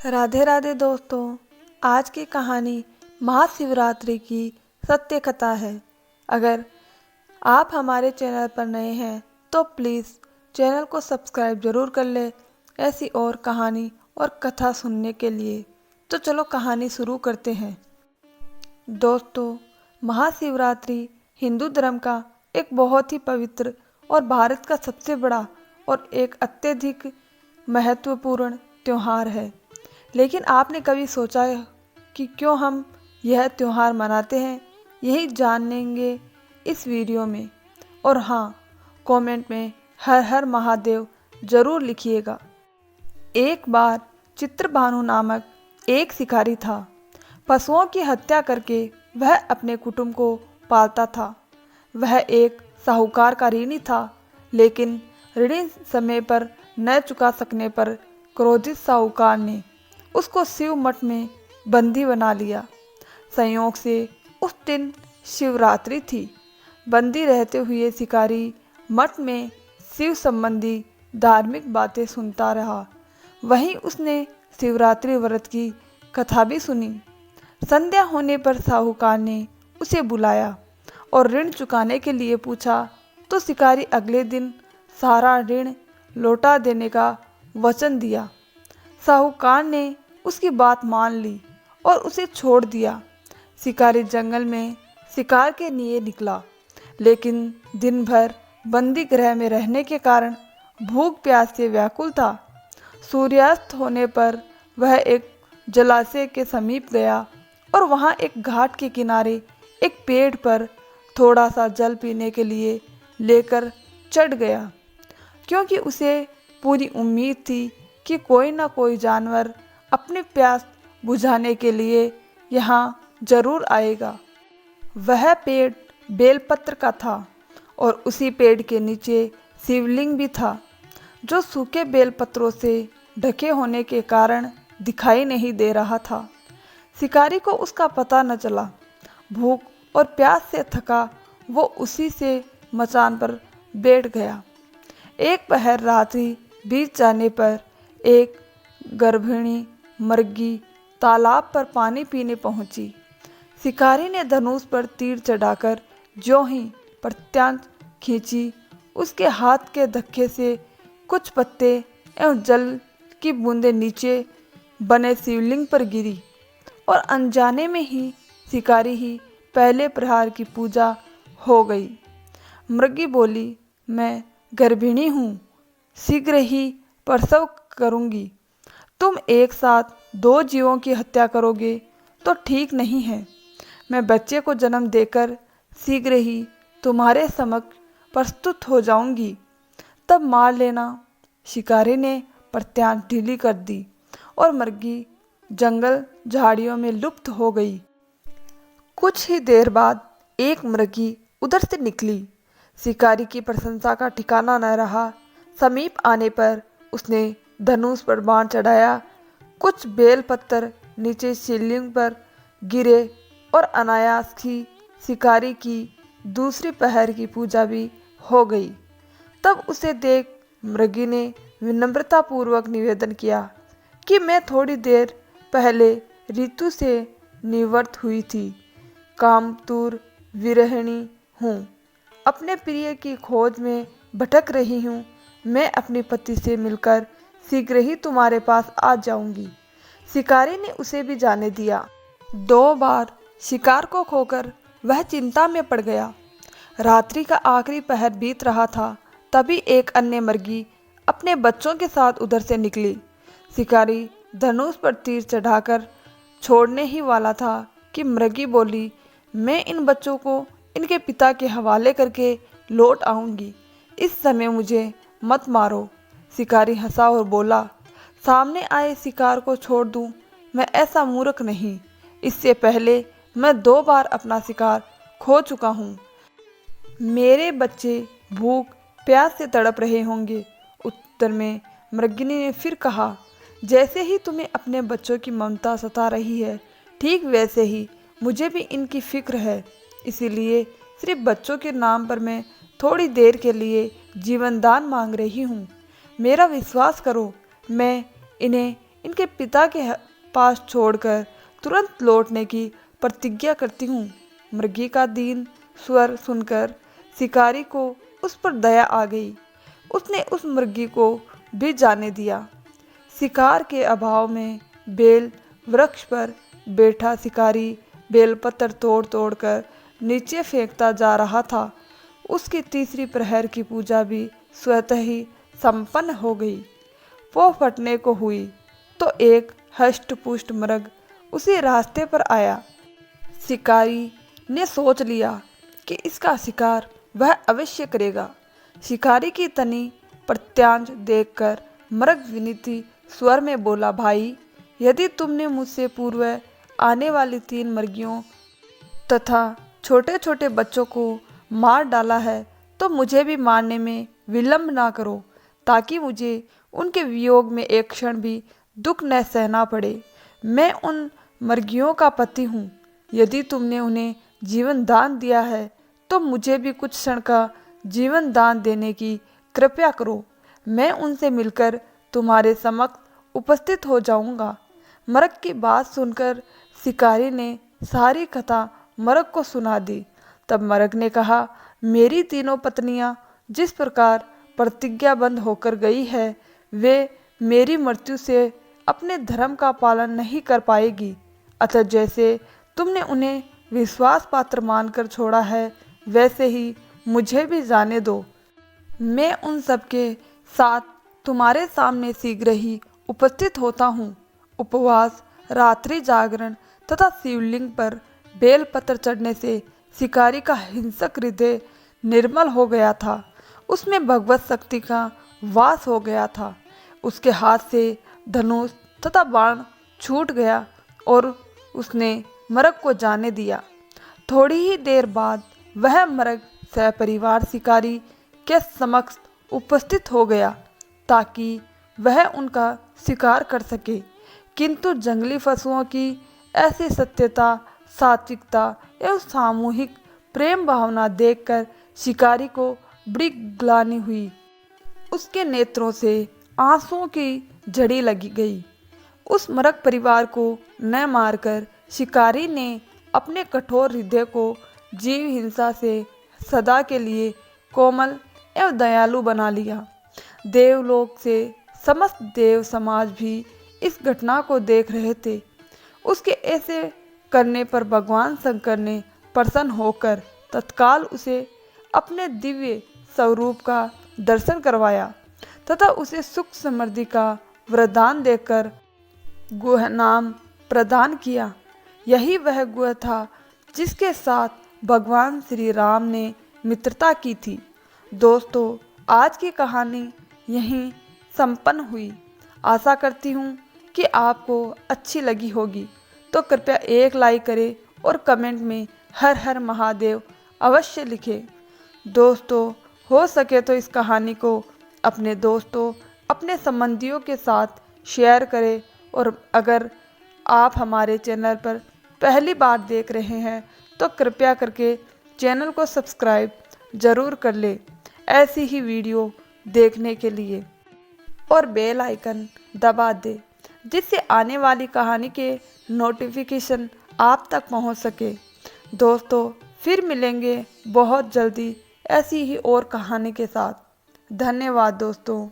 राधे राधे दोस्तों। आज की कहानी महाशिवरात्रि की सत्य कथा है। अगर आप हमारे चैनल पर नए हैं तो प्लीज़ चैनल को सब्सक्राइब जरूर कर ले ऐसी और कहानी और कथा सुनने के लिए। तो चलो कहानी शुरू करते हैं। दोस्तों, महाशिवरात्रि हिंदू धर्म का एक बहुत ही पवित्र और भारत का सबसे बड़ा और एक अत्यधिक महत्वपूर्ण त्यौहार है। लेकिन आपने कभी सोचा कि क्यों हम यह त्यौहार मनाते हैं? यही जानेंगे इस वीडियो में। और हाँ, कमेंट में हर हर महादेव जरूर लिखिएगा। एक बार चित्रभानु नामक एक शिकारी था। पशुओं की हत्या करके वह अपने कुटुंब को पालता था। वह एक साहूकार का ऋणी था, लेकिन ऋण समय पर न चुका सकने पर क्रोधित साहूकार ने उसको शिव मठ में बंदी बना लिया। संयोग से उस दिन शिवरात्रि थी। बंदी रहते हुए शिकारी मठ में शिव संबंधी धार्मिक बातें सुनता रहा। वहीं उसने शिवरात्रि व्रत की कथा भी सुनी। संध्या होने पर साहूकार ने उसे बुलाया और ऋण चुकाने के लिए पूछा, तो शिकारी अगले दिन सारा ऋण लौटा देने का वचन दिया। साहूकार ने उसकी बात मान ली और उसे छोड़ दिया। शिकारी जंगल में शिकार के लिए निकला, लेकिन दिन भर बंदी गृह में रहने के कारण भूख प्यास से व्याकुल था। सूर्यास्त होने पर वह एक जलाशय के समीप गया और वहां एक घाट के किनारे एक पेड़ पर थोड़ा सा जल पीने के लिए लेकर चढ़ गया, क्योंकि उसे पूरी उम्मीद थी कि कोई ना कोई जानवर अपनी प्यास बुझाने के लिए यहाँ जरूर आएगा। वह पेड़ बेलपत्र का था और उसी पेड़ के नीचे शिवलिंग भी था, जो सूखे बेलपत्रों से ढके होने के कारण दिखाई नहीं दे रहा था। शिकारी को उसका पता न चला। भूख और प्यास से थका वो उसी से मचान पर बैठ गया। एक पहर रात्रि बीत जाने पर एक गर्भिणी मृगी तालाब पर पानी पीने पहुंची। शिकारी ने धनुष पर तीर चढ़ाकर ज्यों ही प्रत्यांश खींची, उसके हाथ के धक्के से कुछ पत्ते एवं जल की बूंदें नीचे बने शिवलिंग पर गिरी और अनजाने में ही शिकारी ही पहले प्रहार की पूजा हो गई। मृगी बोली, मैं गर्भिणी हूँ, शीघ्र ही प्रसव करूँगी। तुम एक साथ दो जीवों की हत्या करोगे तो ठीक नहीं है। मैं बच्चे को जन्म देकर शीघ्र ही तुम्हारे समक्ष प्रस्तुत हो जाऊंगी, तब मार लेना। शिकारी ने प्रत्यांश ढीली कर दी और मृगी जंगल झाड़ियों में लुप्त हो गई। कुछ ही देर बाद एक मृगी उधर से निकली। शिकारी की प्रशंसा का ठिकाना न रहा। समीप आने पर उसने धनुष पर बाण चढ़ाया। कुछ बेल पत्थर नीचे शिवलिंग पर गिरे और अनायास ही शिकारी की दूसरी पहर की पूजा भी हो गई। तब उसे देख मृगी ने विनम्रतापूर्वक निवेदन किया कि मैं थोड़ी देर पहले ऋतु से निवृत्त हुई थी, कामतुर विरहिणी हूँ, अपने प्रिय की खोज में भटक रही हूँ। मैं अपने पति से मिलकर शीघ्र ही तुम्हारे पास आ जाऊंगी। शिकारी ने उसे भी जाने दिया। 2 बार शिकार को खोकर वह चिंता में पड़ गया। रात्रि का आखिरी पहर बीत रहा था, तभी एक अन्य मृगी अपने बच्चों के साथ उधर से निकली। शिकारी धनुष पर तीर चढ़ाकर छोड़ने ही वाला था कि मृगी बोली, मैं इन बच्चों को इनके पिता के हवाले करके लौट आऊंगी। इस समय मुझे मत मारो। शिकारी हंसा और बोला, सामने आए शिकार को छोड़ दूं? मैं ऐसा मूर्ख नहीं। इससे पहले मैं 2 बार अपना शिकार खो चुका हूँ। मेरे बच्चे भूख प्यास से तड़प रहे होंगे। उत्तर में मृगिनी ने फिर कहा, जैसे ही तुम्हें अपने बच्चों की ममता सता रही है, ठीक वैसे ही मुझे भी इनकी फिक्र है। इसीलिए सिर्फ बच्चों के नाम पर मैं थोड़ी देर के लिए जीवन दान मांग रही हूँ। मेरा विश्वास करो, मैं इन्हें इनके पिता के पास छोड़कर तुरंत लौटने की प्रतिज्ञा करती हूँ। मृगी का दीन स्वर सुनकर शिकारी को उस पर दया आ गई। उसने उस मृगी को भी जाने दिया। शिकार के अभाव में बेल वृक्ष पर बैठा शिकारी बेलपत्र तोड़ तोड़ कर नीचे फेंकता जा रहा था। उसकी तीसरी प्रहर की पूजा भी स्वतः ही संपन्न हो गई। वो फटने को हुई तो एक हष्ट पुष्ट मृग उसी रास्ते पर आया। शिकारी ने सोच लिया कि इसका शिकार वह अवश्य करेगा। शिकारी की तनी प्रत्यांश देखकर मृग विनीत स्वर में बोला, भाई, यदि तुमने मुझसे पूर्व आने वाली 3 मुर्गियों तथा छोटे छोटे बच्चों को मार डाला है तो मुझे भी मारने में विलंब ना करो, ताकि मुझे उनके वियोग में एक क्षण भी दुख न सहना पड़े। मैं उन मुर्गियों का पति हूँ। यदि तुमने उन्हें जीवन दान दिया है तो मुझे भी कुछ क्षण का जीवन दान देने की कृपया करो। मैं उनसे मिलकर तुम्हारे समक्ष उपस्थित हो जाऊंगा। मृग की बात सुनकर शिकारी ने सारी कथा मृग को सुना दी। तब मृग ने कहा, मेरी तीनों पत्नियां जिस प्रकार प्रतिज्ञाबद्ध होकर गई है, वे मेरी मृत्यु से अपने धर्म का पालन नहीं कर पाएगी। अतः जैसे तुमने उन्हें विश्वास पात्र मानकर छोड़ा है, वैसे ही मुझे भी जाने दो। मैं उन सबके साथ तुम्हारे सामने शीघ्र ही उपस्थित होता हूँ। उपवास, रात्रि जागरण तथा शिवलिंग पर बेलपत्र चढ़ने से शिकारी का हिंसक हृदय निर्मल हो गया था। उसमें भगवत शक्ति का वास हो गया था। उसके हाथ से धनुष तथा बाण छूट गया और उसने मृग को जाने दिया। थोड़ी ही देर बाद वह मृग सपरिवार शिकारी के समक्ष उपस्थित हो गया ताकि वह उनका शिकार कर सके। किंतु जंगली पशुओं की ऐसी सत्यता, सात्विकता एवं सामूहिक प्रेम भावना देखकर शिकारी को बड़ी ग्लानि हुई। उसके नेत्रों से आंसुओं की झड़ी लगी गई। उस मृग परिवार को न मारकर शिकारी ने अपने कठोर हृदय को जीव हिंसा से सदा के लिए कोमल एवं दयालु बना लिया। देवलोक से समस्त देव समाज भी इस घटना को देख रहे थे। उसके ऐसे करने पर भगवान शंकर ने प्रसन्न होकर तत्काल उसे अपने दिव्य स्वरूप का दर्शन करवाया तथा उसे सुख समृद्धि का वरदान देकर गुह नाम प्रदान किया। यही वह गुह था जिसके साथ भगवान श्री राम ने मित्रता की थी। दोस्तों, आज की कहानी यहीं संपन्न हुई। आशा करती हूँ कि आपको अच्छी लगी होगी, तो कृपया एक लाइक करें और कमेंट में हर हर महादेव अवश्य लिखें। दोस्तों, हो सके तो इस कहानी को अपने दोस्तों, अपने संबंधियों के साथ शेयर करें। और अगर आप हमारे चैनल पर पहली बार देख रहे हैं तो कृपया करके चैनल को सब्सक्राइब ज़रूर कर लें ऐसी ही वीडियो देखने के लिए, और बेल आइकन दबा दें जिससे आने वाली कहानी के नोटिफिकेशन आप तक पहुंच सके। दोस्तों, फिर मिलेंगे बहुत जल्दी ऐसी ही और कहानी के साथ। धन्यवाद दोस्तों।